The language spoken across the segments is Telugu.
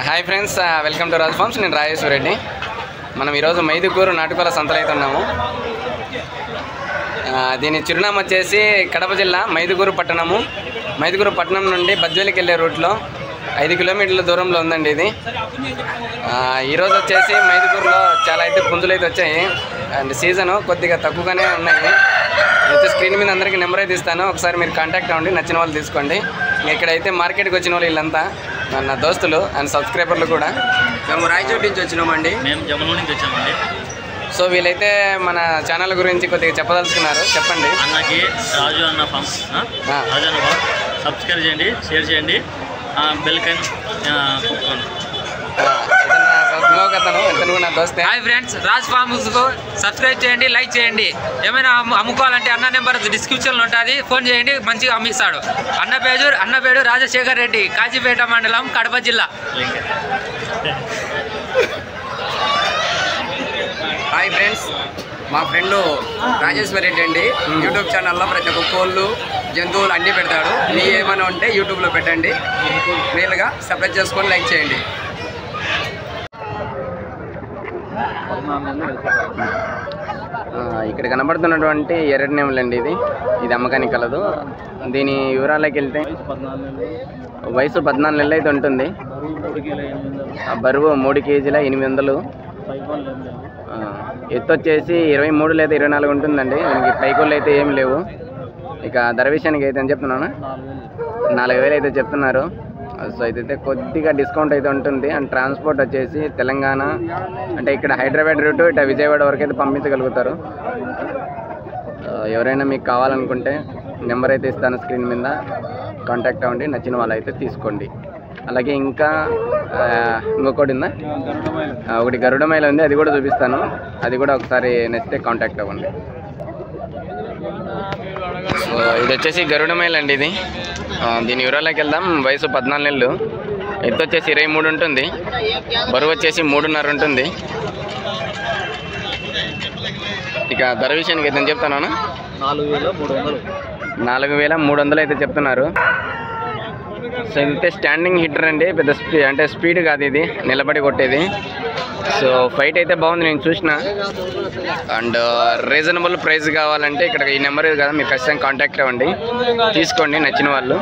Hi friends, welcome to Raj farms. నేను రాజేశ్వర రెడ్డి. మనం ఈరోజు మైదుకూరు నాటుకోల సంతలో అయితే ఉన్నాము. దీని చిరునామా వచ్చేసి కడప జిల్లా మైదుకూరు పట్టణము. మైదుకూరు పట్టణం నుండి బద్వేలికి వెళ్ళే రూట్లో 5 కిలోమీటర్ల దూరంలో ఉందండి ఇది. ఈరోజు వచ్చేసి మైదుకూరులో చాలా అయితే పుంజులు అయితే వచ్చాయి. అండ్ సీజను కొద్దిగా తక్కువగానే ఉన్నాయి. అయితే స్క్రీన్ మీద అందరికీ నెంబర్ అయితే ఇస్తాను, ఒకసారి మీరు కాంటాక్ట్ అవ్వండి, నచ్చిన వాళ్ళు తీసుకోండి. ఇక్కడైతే మార్కెట్కి వచ్చిన వాళ్ళు వీళ్ళంతా నా దోస్తులు అండ్ సబ్స్క్రైబర్లు కూడా. మేము రాయచోటి నుంచి వచ్చినామండి. మేము జమ్మలూరు నుంచి వచ్చామండి. సో వీళ్ళైతే మన ఛానల్ గురించి కొద్దిగా చెప్పదలుచుకున్నారు, చెప్పండి. అన్నకి రాజు అన్న ఫామ్, రాజు అన్న ఫామ్ సబ్స్క్రైబ్ చేయండి, షేర్ చేయండి, బెల్ కన్ హాయ్ ఫ్రెండ్స్, రాజ్ ఫార్మ్స్ కు సబ్స్క్రైబ్ చేయండి, లైక్ చేయండి. ఏమైనా అమ్ముకోవాలంటే అన్న నెంబర్ డిస్క్రిప్షన్లో ఉంటుంది, ఫోన్ చేయండి, మంచిగా అమ్మిస్తాడు. అన్న పేరు రాజశేఖర్ రెడ్డి, కాజీపేట మండలం, కడప జిల్లా. హాయ్ ఫ్రెండ్స్, మా ఫ్రెండ్ రాజేశ్వర రెడ్డి అండి. యూట్యూబ్ ఛానల్లో ప్రతి ఒక్క కోళ్ళు జంతువులు అన్నీ పెడతాడు. మీ ఏమైనా ఉంటే యూట్యూబ్లో పెట్టండి, రియల్గా సబ్స్క్రైబ్ చేసుకొని లైక్ చేయండి. ఇక్కడ కనబడుతున్నటువంటి ఎర్రటి నెమలి అండి, ఇది అమ్మకానికి కలదు. దీని వివరాలకి వెళ్తే వయసు 14 నెలలు అయితే ఉంటుంది. బరువు 3 కేజీల 800. ఎత్తు వచ్చేసి 23 లేదా 24 ఉంటుందండి. దీనికి పైకోళ్ళు అయితే ఏమి లేవు. ఇక ధర విషయానికి అయితే అని చెప్తున్నాను, 4000 అయితే చెప్తున్నారు. సో అయితే కొద్దిగా డిస్కౌంట్ అయితే ఉంటుంది. అండ్ ట్రాన్స్పోర్ట్ వచ్చేసి తెలంగాణ అంటే ఇక్కడ హైదరాబాద్ రూటు ఇట్లా విజయవాడ వరకు అయితే పంపించగలుగుతారు. ఎవరైనా మీకు కావాలనుకుంటే నెంబర్ అయితే ఇస్తాను స్క్రీన్ మీద, కాంటాక్ట్ అవ్వండి, నచ్చిన వాళ్ళు అయితే తీసుకోండి. అలాగే ఇంకా ఇంకొకటి ఉందా, ఒకటి గరుడమైల ఉంది, అది కూడా చూపిస్తాను. అది కూడా ఒకసారి నచ్చితే కాంటాక్ట్ అవ్వండి. సో ఇది వచ్చేసి గరుడమైల అండి ఇది. దీని వివరాలకి వెళ్దాం. వయసు 14 నెలలు, ఎత్తు వచ్చేసి 23 ఉంటుంది, బరువు వచ్చేసి 3.5 ఉంటుంది. ఇక ధర విషయానికి అయితే చెప్తాను, 4300 అయితే చెప్తున్నారు. సో ఇదైతే స్టాండింగ్ హిట్టర్ అండి, పెద్ద అంటే స్పీడ్ కాదు, ఇది నిలబడి కొట్టేది. సో ఫైట్ అయితే బాగుంది, నేను చూసిన. అండ్ రీజనబుల్ ప్రైస్ కావాలంటే ఇక్కడ ఈ నెంబర్ కదా, మీరు ఖచ్చితంగా కాంటాక్ట్ అవ్వండి, తీసుకోండి నచ్చిన వాళ్ళు.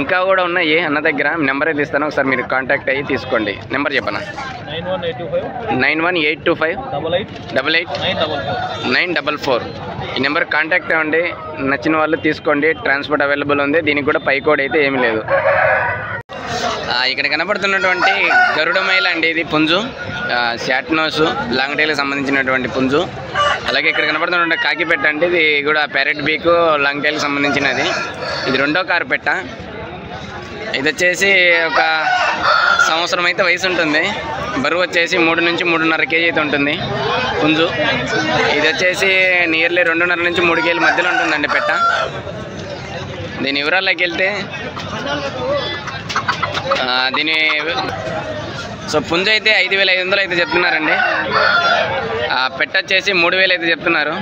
ఇంకా కూడా ఉన్నాయి అన్న దగ్గర, నెంబర్ అయితే ఇస్తాను, ఒకసారి మీరు కాంటాక్ట్ అయ్యి తీసుకోండి. నెంబర్ చెప్పనా, 9182588944. ఈ నెంబర్ కాంటాక్ట్ అవ్వండి, నచ్చిన వాళ్ళు తీసుకోండి. ట్రాన్స్పోర్ట్ అవైలబుల్ ఉంది. దీనికి కూడా పై కోడ్ అయితే ఏమీ లేదు. ఇక్కడ కనపడుతున్నటువంటి గరుడమైల అండి, ఇది పుంజు, శాట్నోస్ లాంగ్ టైల్కి సంబంధించినటువంటి పుంజు. అలాగే ఇక్కడ కనపడుతున్నటువంటి కాకిపెట్ట అంటే ఇది కూడా ప్యారెట్ బీక్ లాంగ్ టైల్కి సంబంధించినది. ఇది 2వ కారు పెట్ట. ఇది వచ్చేసి ఒక సంవత్సరం అయితే వయసు ఉంటుంది. బరువు వచ్చేసి 3 నుంచి 3.5 కేజీ అయితే ఉంటుంది పుంజు. ఇది వచ్చేసి నియర్లీ 2.5 నుంచి 3 కేజీల మధ్యలో ఉంటుందండి పెట్ట. దీని వివరాల్లోకి వెళ్తే సో పుంజు అయితే 5500 అయితే చెప్తున్నారండి. పెట్ట వచ్చేసి 3000 అయితే చెప్తున్నారు.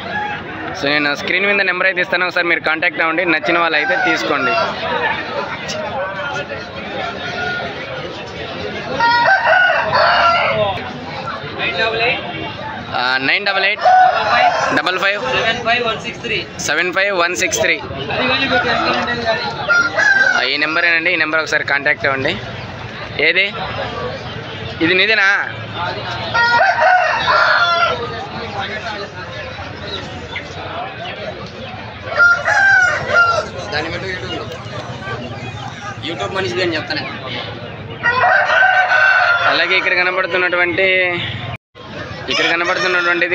సో నేను స్క్రీన్ మీద నెంబర్ అయితే ఇస్తాను, ఒకసారి మీరు కాంటాక్ట్ అవ్వండి, నచ్చిన వాళ్ళు అయితే తీసుకోండి. నైన్ 885555 ఈ నెంబరేనండి. ఈ నెంబర్ ఒకసారి కాంటాక్ట్ అవ్వండి. ఏది ఇది నీదేనా? దాని మీద యూట్యూబ్ మనిషి అని చెప్తాను. అలాగే ఇక్కడ కనబడుతున్నటువంటిది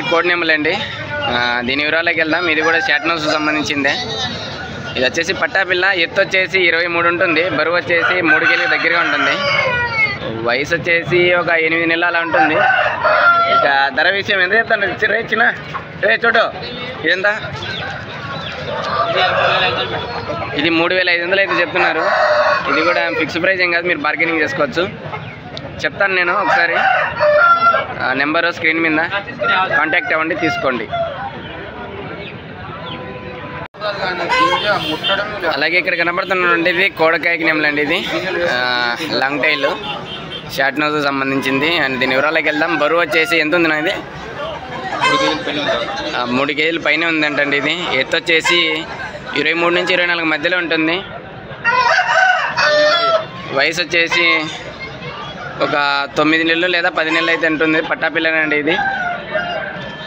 కోడ్ నెంబర్ అండి. దీని వివరాలకి వెళ్దాం. ఇది కూడా శాట్నోస్ సంబంధించిందే. ఇది వచ్చేసి పట్టాపిల్ల. ఎత్తు వచ్చేసి 23 ఉంటుంది, బరువు వచ్చేసి 3 కేజీల దగ్గరగా ఉంటుంది. వయసు వచ్చేసి ఒక 8 నెలలు అలా ఉంటుంది. ఇక ధర విషయం ఎంత చెప్తాను చిన్న చోటు, ఇదెంత? ఇది 3500 అయితే చెప్తున్నారు. ఇది కూడా ఫిక్స్ ప్రైస్ ఏం కాదు, మీరు బార్గెనింగ్ చేసుకోవచ్చు. చెప్తాను నేను ఒకసారి, నెంబరు స్క్రీన్ మీద కాంటాక్ట్ అవ్వండి, తీసుకోండి. అలాగే ఇక్కడ కనబడుతున్నటువంటి ఇది కోడకాయకి నెమలండి. ఇది లాంగ్ టైల్ షార్ట్ నోజ్ సంబంధించింది. అండ్ దీని వివరాలకు వెళ్దాం. బరువు వచ్చేసి ఎంత ఉంది నా ఇది? 3 కేజీల పైన ఉందంటండి. ఇది ఎత్తు వచ్చేసి 23 నుంచి 24 మధ్యలో ఉంటుంది. వయసు వచ్చేసి ఒక 9 నెలలు లేదా 10 నెలలు అయితే ఉంటుంది. పట్టాపిల్లనండి ఇది.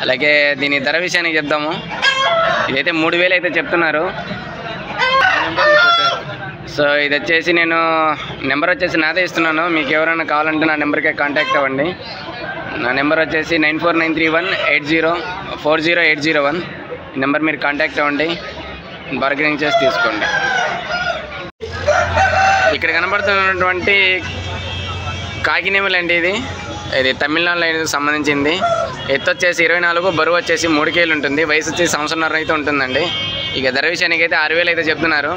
అలాగే దీని ధర విషయానికి చెప్దాము. ఇదైతే 3000 అయితే చెప్తున్నారు. సో ఇది వచ్చేసి నేను నెంబర్ వచ్చేసి నాదే ఇస్తున్నాను. మీకు ఎవరైనా కావాలంటే నా నెంబర్కే కాంటాక్ట్ అవ్వండి. నా నెంబర్ వచ్చేసి 9493140801. ఈ నెంబర్ మీరు కాంటాక్ట్ అవ్వండి, బార్గెనింగ్ చేసి తీసుకోండి. ఇక్కడ కనబడుతున్నటువంటి కాకినేమలండి. ఇది తమిళనాడులో సంబంధించింది. ఎత్తు వచ్చేసి 24, బరువు వచ్చేసి 3 కేజీలు ఉంటుంది. వయసు వచ్చేసి 1.5 సంవత్సరం అయితే ఉంటుందండి. ఇక ధర విషయానికి అయితే 6000 అయితే చెప్తున్నారు.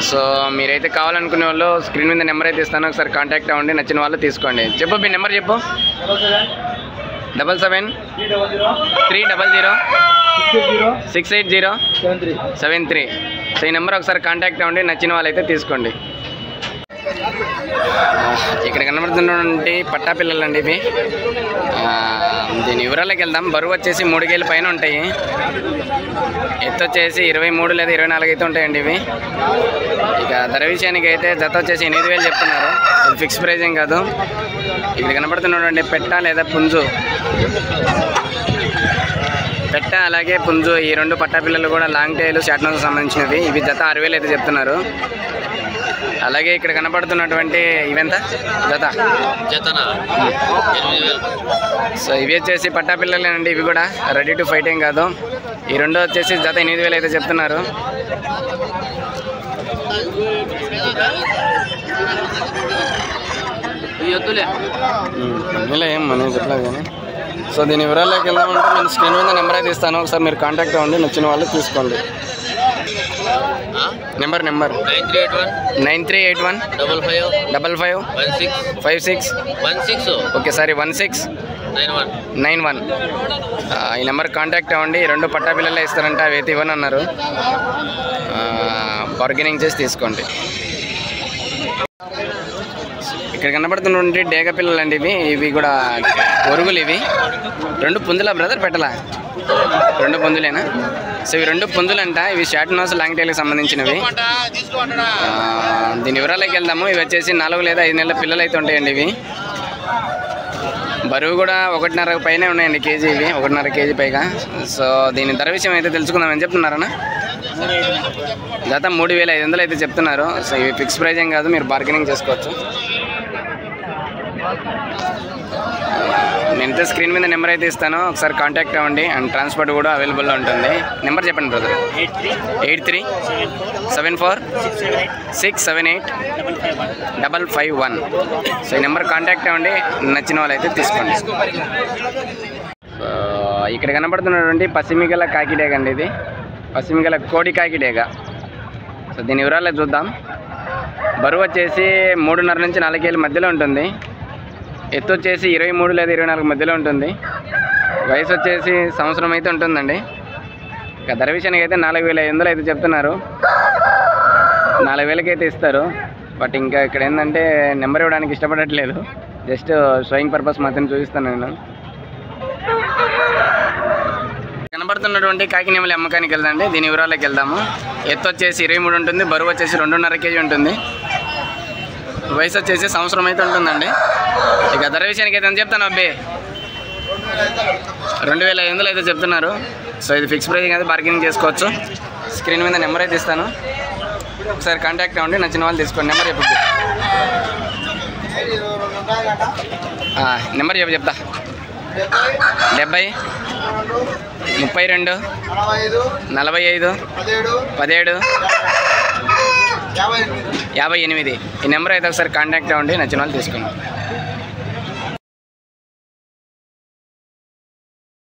సో మీరైతే కావాలనుకునే వాళ్ళు స్క్రీన్ మీద నెంబర్ అయితే ఇస్తాను, ఒకసారి కాంటాక్ట్ అవ్వండి. నచ్చిన వాళ్ళు తీసుకోండి. చెప్పు మీ నెంబర్ చెప్పు. 773068068073. సో ఈ నెంబర్ ఒకసారి కాంటాక్ట్ అవ్వండి. నచ్చిన వాళ్ళైతే తీసుకోండి. ఇక్కడ కనబడుతున్నటువంటి పట్టా పిల్లలండి ఇవి. దీని వివరాలకు వెళ్దాం. బరువు వచ్చేసి 3 కేజీల పైన ఉంటాయి. ఎత్తు వచ్చేసి 23 లేదా 24 అయితే ఉంటాయండి ఇవి. ఇక ధర విషయానికి అయితే జత వచ్చేసి 8000 చెప్తున్నారు. ఇది ఫిక్స్ ప్రైజ్ ఏం కాదు. ఇక్కడ కనబడుతున్నటువంటి పెట్ట లేదా పుంజు, పెట్ట అలాగే పుంజు, ఈ 2 పట్టా పిల్లలు కూడా లాంగ్ టైల్ షార్ట్ నోస్ సంబంధించినవి. ఇవి జత 6000 అయితే చెప్తున్నారు. అలాగే ఇక్కడ కనబడుతున్నటువంటి ఇవెంత జత? సో ఇవి వచ్చేసి పట్టా పిల్లలేనండి. ఇవి కూడా రెడీ టు ఫైట్ ఏం కాదు. ఈ 2 వచ్చేసి జత 8000 అయితే చెప్తున్నారు. ఏం మనం చెప్పలేదు కానీ. సో దీని వివరాల్లోకి వెళ్దామంటే నేను స్క్రీన్ మీద నెంబర్ అయితే ఇస్తాను, ఒకసారి మీరు కాంటాక్ట్ అవ్వండి. నచ్చిన వాళ్ళు తీసుకోండి. Number 9381 5556 okay sorry 1691. ఈ నెంబర్ కాంటాక్ట్ అవ్వండి. 2 పట్టా పిల్లలే ఇస్తారంటే అవి అయితే ఇవ్వనన్నారు. బార్గెనింగ్ చేసి తీసుకోండి. ఇక్కడ కనబడుతున్నటువంటి డేగ పిల్లలండి ఇవి. ఇవి కూడా ఒరుగులు. ఇవి 2 పుంజులా బ్రదర్? పెట్టలా? 2 పుంజులేనా? సో ఇవి 2 పుంజులంట. ఇవి షార్ట్ నోస్ లాంగ్ టైల్కి సంబంధించినవి. దీని వివరాలకి వెళ్దాము. ఇవి వచ్చేసి 4 లేదా 5 నెలల పిల్లలు అయితే ఉంటాయండి. ఇవి బరువు కూడా 1.5 పైనే ఉన్నాయండి కేజీ. ఇవి 1.5 కేజీ పైగా. సో దీని ధర విషయం అయితే తెలుసుకుందామని చెప్తున్నారన్నా. జత 3500 అయితే చెప్తున్నారు. సో ఇవి ఫిక్స్ ప్రైజ్ ఏం కాదు, మీరు బార్గెనింగ్ చేసుకోవచ్చు. నేనైతే స్క్రీన్ మీద నెంబర్ అయితే ఇస్తాను, ఒకసారి కాంటాక్ట్ అవ్వండి. అండ్ ట్రాన్స్పోర్ట్ కూడా అవైలబుల్లో ఉంటుంది. నెంబర్ చెప్పండి బ్రదర్. 8374678551. సో ఈ నెంబర్ కాంటాక్ట్ అవ్వండి. నచ్చిన వాళ్ళు అయితే తీసుకోండి. సో ఇక్కడ కనబడుతున్నటువంటి పసిమిగల కాకిడేగ అండి. ఇది పసిమిగల కోడి కాకిడేగ. సో దీని వివరాలు చూద్దాం. బరువు వచ్చేసి 3.5 నుంచి 4 కేజీల మధ్యలో ఉంటుంది. ఎత్తు వచ్చేసి 23 లేదా 24 మధ్యలో ఉంటుంది. వయసు వచ్చేసి 1 సంవత్సరం అయితే ఉంటుందండి. ఇక ధర విషయానికి అయితే 4500 అయితే చెప్తున్నారు. 4000కి అయితే ఇస్తారు. బట్ ఇంకా ఇక్కడ ఏంటంటే నెంబర్ ఇవ్వడానికి ఇష్టపడట్లేదు. జస్ట్ షోయింగ్ పర్పస్ మాత్రం చూపిస్తాను నేను. కనబడుతున్నటువంటి కాకినేమలి అమ్మకానికి వెళ్దండి. దీని వివరాలకు వెళ్దాము. ఎత్తు వచ్చేసి 23 ఉంటుంది. బరువు వచ్చేసి 2.5 కేజీ ఉంటుంది. వయసు వచ్చేసి 1 సంవత్సరం అయితే ఉంటుందండి. ఇక ధర విషయానికి అయితే ఎంత చెప్తాను అబ్బాయి? 2500 అయితే చెప్తున్నారు. సో ఇది ఫిక్స్ ప్రైజ్ అయితే బార్గెనింగ్ చేసుకోవచ్చు. స్క్రీన్ మీద నెంబర్ అయితే ఇస్తాను, ఒకసారి కాంటాక్ట్ అవ్వండి. నచ్చిన వాళ్ళు తీసుకోండి. నెంబర్ చెప్పు. నెంబర్ చెప్తా. 70 32 45 17 58. ఈ నెంబర్ అయితే ఒకసారి కాంటాక్ట్ అవ్వండి. నచ్చిన వాళ్ళు తీసుకోండి.